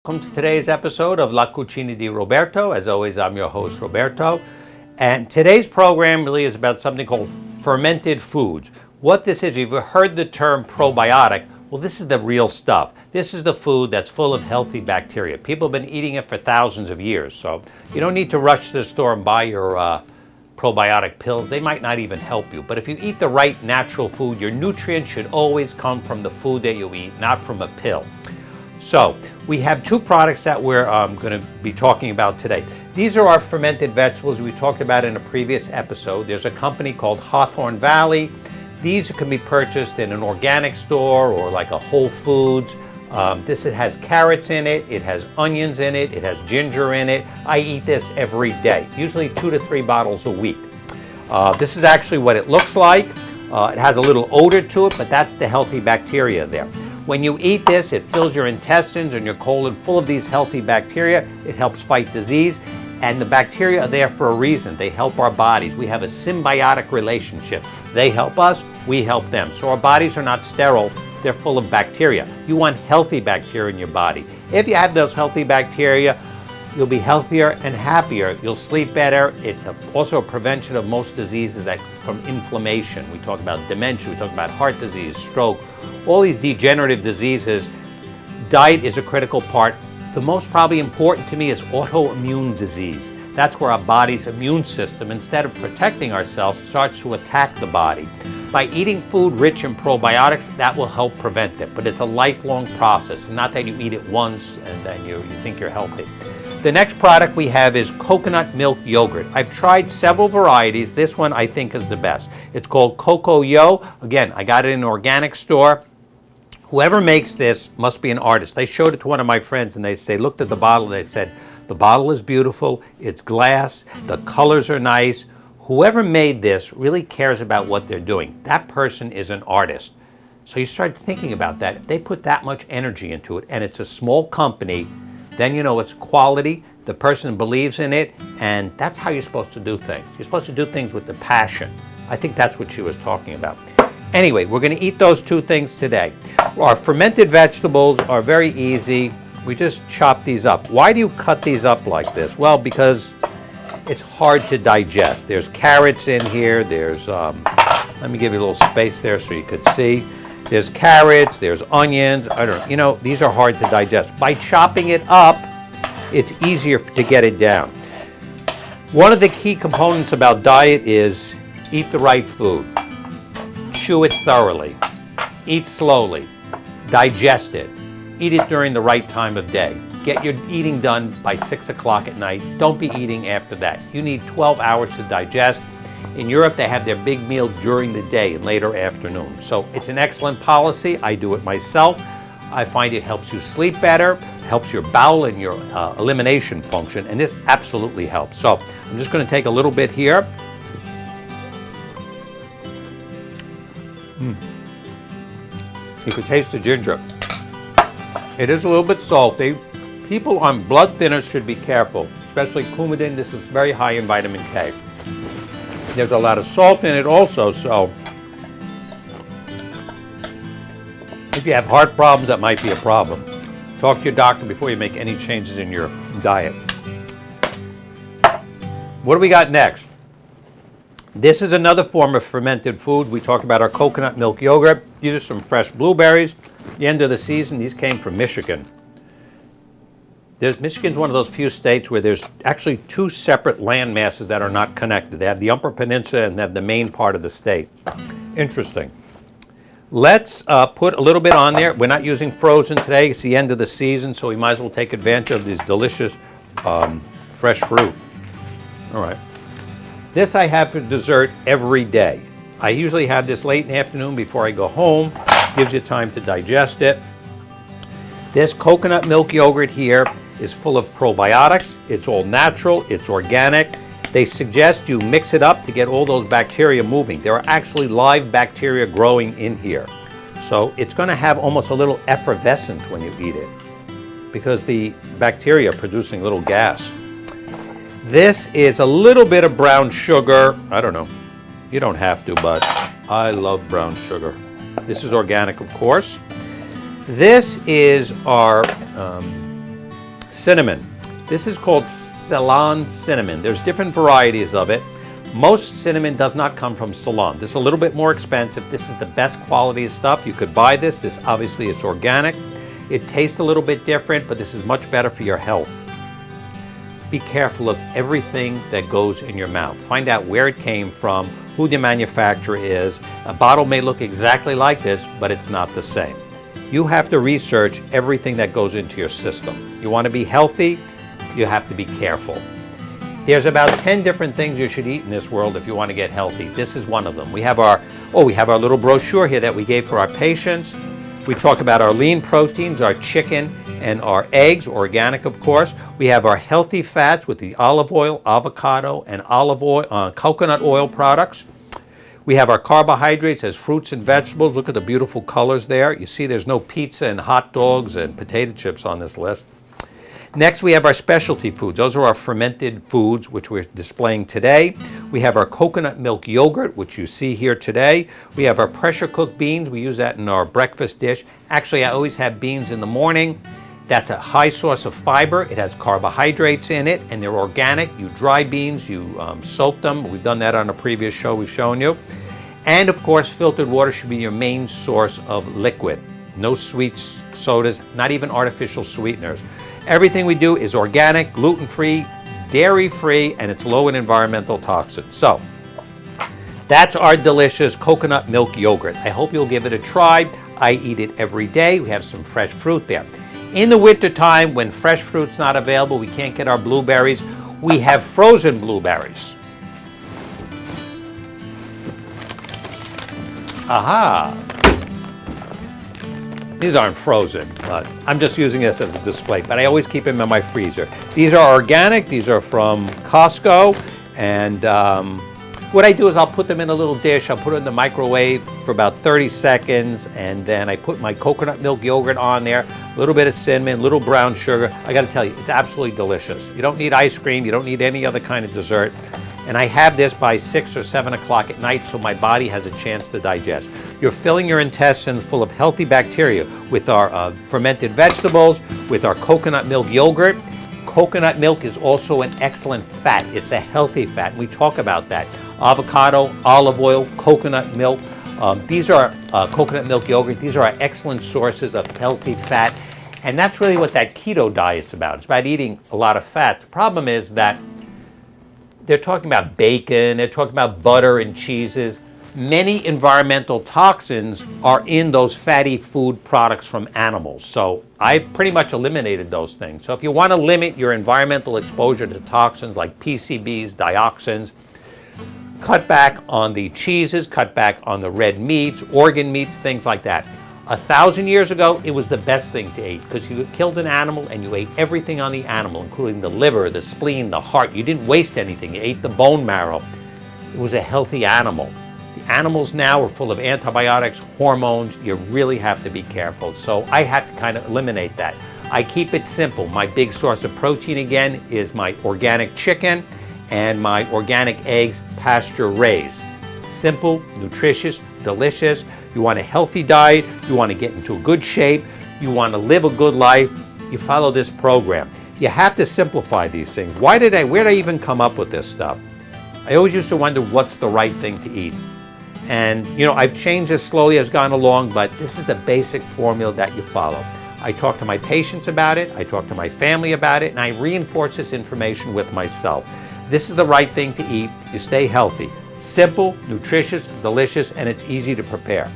Welcome to today's episode of La Cucina di Roberto. As always, I'm your host, Roberto. And today's program really is about something called fermented foods. What this is, if you've heard the term probiotic, well, this is the real stuff. This is the food that's full of healthy bacteria. People have been eating it for thousands of years. So you don't need to rush to the store and buy your probiotic pills. They might not even help you. But if you eat the right natural food, your nutrients should always come from the food that you eat, not from a pill. So we have two products that we're going to be talking about today. These are our fermented vegetables we talked about in a previous episode. There's a company called Hawthorne Valley. These can be purchased in an organic store or like a Whole Foods. This has carrots in it, it has onions in it, it has ginger in it. I eat this every day, usually 2 to 3 bottles a week. This is actually what it looks like. It has a little odor to it, but that's the healthy bacteria there. When you eat this, it fills your intestines and your colon full of these healthy bacteria. It helps fight disease, and the bacteria are there for a reason. They help our bodies. We have a symbiotic relationship. They help us, we help them. So our bodies are not sterile, they're full of bacteria. You want healthy bacteria in your body. If you have those healthy bacteria, you'll be healthier and happier. You'll sleep better. It's also a prevention of most diseases from inflammation. We talk about dementia, we talk about heart disease, stroke, all these degenerative diseases. Diet is a critical part. The most probably important to me is autoimmune disease. That's where our body's immune system, instead of protecting ourselves, starts to attack the body. By eating food rich in probiotics, that will help prevent it. But it's a lifelong process, not that you eat it once and then you think you're healthy. The next product we have is coconut milk yogurt. I've tried several varieties. This one I think is the best. It's called Coco Yeo. Again, I got it in an organic store. Whoever makes this must be an artist. They showed it to one of my friends and they looked at the bottle and they said, the bottle is beautiful, it's glass, the colors are nice. Whoever made this really cares about what they're doing. That person is an artist. So you start thinking about that. If they put that much energy into it and it's a small company, then you know it's quality, the person believes in it, and that's how you're supposed to do things. You're supposed to do things with the passion. I think that's what she was talking about. Anyway, we're going to eat those two things today. Our fermented vegetables are very easy. We just chop these up. Why do you cut these up like this? Well, because it's hard to digest. There's carrots in here. There's, let me give you a little space there so you could see. There's carrots, there's onions, these are hard to digest. By chopping it up, it's easier to get it down. One of the key components about diet is eat the right food. Chew it thoroughly. Eat slowly. Digest it. Eat it during the right time of day. Get your eating done by 6 o'clock at night. Don't be eating after that. You need 12 hours to digest. In Europe, they have their big meal during the day and later afternoon. So it's an excellent policy. I do it myself. I find it helps you sleep better, helps your bowel and your elimination function, and this absolutely helps. So I'm just going to take a little bit here. You can taste the ginger. It is a little bit salty. People on blood thinners should be careful, especially Coumadin. This is very high in vitamin K. There's a lot of salt in it also, so if you have heart problems, that might be a problem. Talk to your doctor before you make any changes in your diet. What do we got next? This is another form of fermented food. We talked about our coconut milk yogurt. These are some fresh blueberries. The end of the season, these came from Michigan. Michigan's one of those few states where there's actually 2 separate land masses that are not connected. They have the Upper Peninsula and they have the main part of the state. Interesting. Let's put a little bit on there. We're not using frozen today. It's the end of the season, so we might as well take advantage of this delicious fresh fruit. All right. This I have for dessert every day. I usually have this late in the afternoon before I go home. Gives you time to digest it. This coconut milk yogurt here is full of probiotics. It's all natural, it's organic. They suggest you mix it up to get all those bacteria moving. There are actually live bacteria growing in here. So it's going to have almost a little effervescence when you eat it because the bacteria are producing little gas. This is a little bit of brown sugar. I don't know. You don't have to, but I love brown sugar. This is organic, of course. This is our Cinnamon. This is called Ceylon cinnamon. There's different varieties of it. Most cinnamon does not come from Ceylon. This is a little bit more expensive. This is the best quality stuff. You could buy this. This obviously is organic. It tastes a little bit different, but this is much better for your health. Be careful of everything that goes in your mouth. Find out where it came from, who the manufacturer is. A bottle may look exactly like this, but it's not the same. You have to research everything that goes into your system. You want to be healthy, you have to be careful. There's about 10 different things you should eat in this world if you want to get healthy. This is one of them. We have our little brochure here that we gave for our patients. We talk about our lean proteins, our chicken, and our eggs, organic of course. We have our healthy fats with the olive oil, avocado, and coconut oil products. We have our carbohydrates as fruits and vegetables. Look at the beautiful colors there. You see there's no pizza and hot dogs and potato chips on this list. Next, we have our specialty foods. Those are our fermented foods, which we're displaying today. We have our coconut milk yogurt, which you see here today. We have our pressure cooked beans. We use that in our breakfast dish. Actually, I always have beans in the morning. That's a high source of fiber. It has carbohydrates in it, and they're organic. You dry beans, you soak them. We've done that on a previous show we've shown you. And of course, filtered water should be your main source of liquid. No sweet sodas, not even artificial sweeteners. Everything we do is organic, gluten-free, dairy-free, and it's low in environmental toxins. So, that's our delicious coconut milk yogurt. I hope you'll give it a try. I eat it every day. We have some fresh fruit there. In the winter time, when fresh fruit's not available, we can't get our blueberries, we have frozen blueberries. Aha! These aren't frozen, but I'm just using this as a display, but I always keep them in my freezer. These are organic, these are from Costco, and what I do is I'll put them in a little dish, I'll put it in the microwave for about 30 seconds, and then I put my coconut milk yogurt on there, a little bit of cinnamon, a little brown sugar. I gotta tell you, it's absolutely delicious. You don't need ice cream, you don't need any other kind of dessert. And I have this by 6 or 7 o'clock at night so my body has a chance to digest. You're filling your intestines full of healthy bacteria with our fermented vegetables, with our coconut milk yogurt. Coconut milk is also an excellent fat. It's a healthy fat, and we talk about that. Avocado, olive oil, coconut milk. These are coconut milk yogurt. These are our excellent sources of healthy fat. And that's really what that keto diet's about. It's about eating a lot of fat. The problem is that they're talking about bacon, they're talking about butter and cheeses. Many environmental toxins are in those fatty food products from animals. So I've pretty much eliminated those things. So if you want to limit your environmental exposure to toxins like PCBs, dioxins, cut back on the cheeses, cut back on the red meats, organ meats, things like that. 1,000 years ago, it was the best thing to eat because you killed an animal and you ate everything on the animal, including the liver, the spleen, the heart. You didn't waste anything. You ate the bone marrow. It was a healthy animal. The animals now are full of antibiotics, hormones. You really have to be careful. So I had to kind of eliminate that. I keep it simple. My big source of protein, again, is my organic chicken and my organic eggs, pasture raised. Simple, nutritious, delicious. You want a healthy diet, you want to get into a good shape, you want to live a good life, you follow this program. You have to simplify these things. Where did I even come up with this stuff? I always used to wonder what's the right thing to eat. And I've changed this slowly as gone along, but this is the basic formula that you follow. I talk to my patients about it, I talk to my family about it, and I reinforce this information with myself. This is the right thing to eat. You stay healthy. Simple, nutritious, delicious, and it's easy to prepare.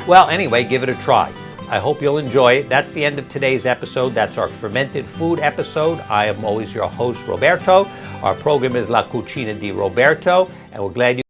Well, anyway, give it a try. I hope you'll enjoy it. That's the end of today's episode. That's our fermented food episode. I am always your host, Roberto. Our program is La Cucina di Roberto, and we're glad you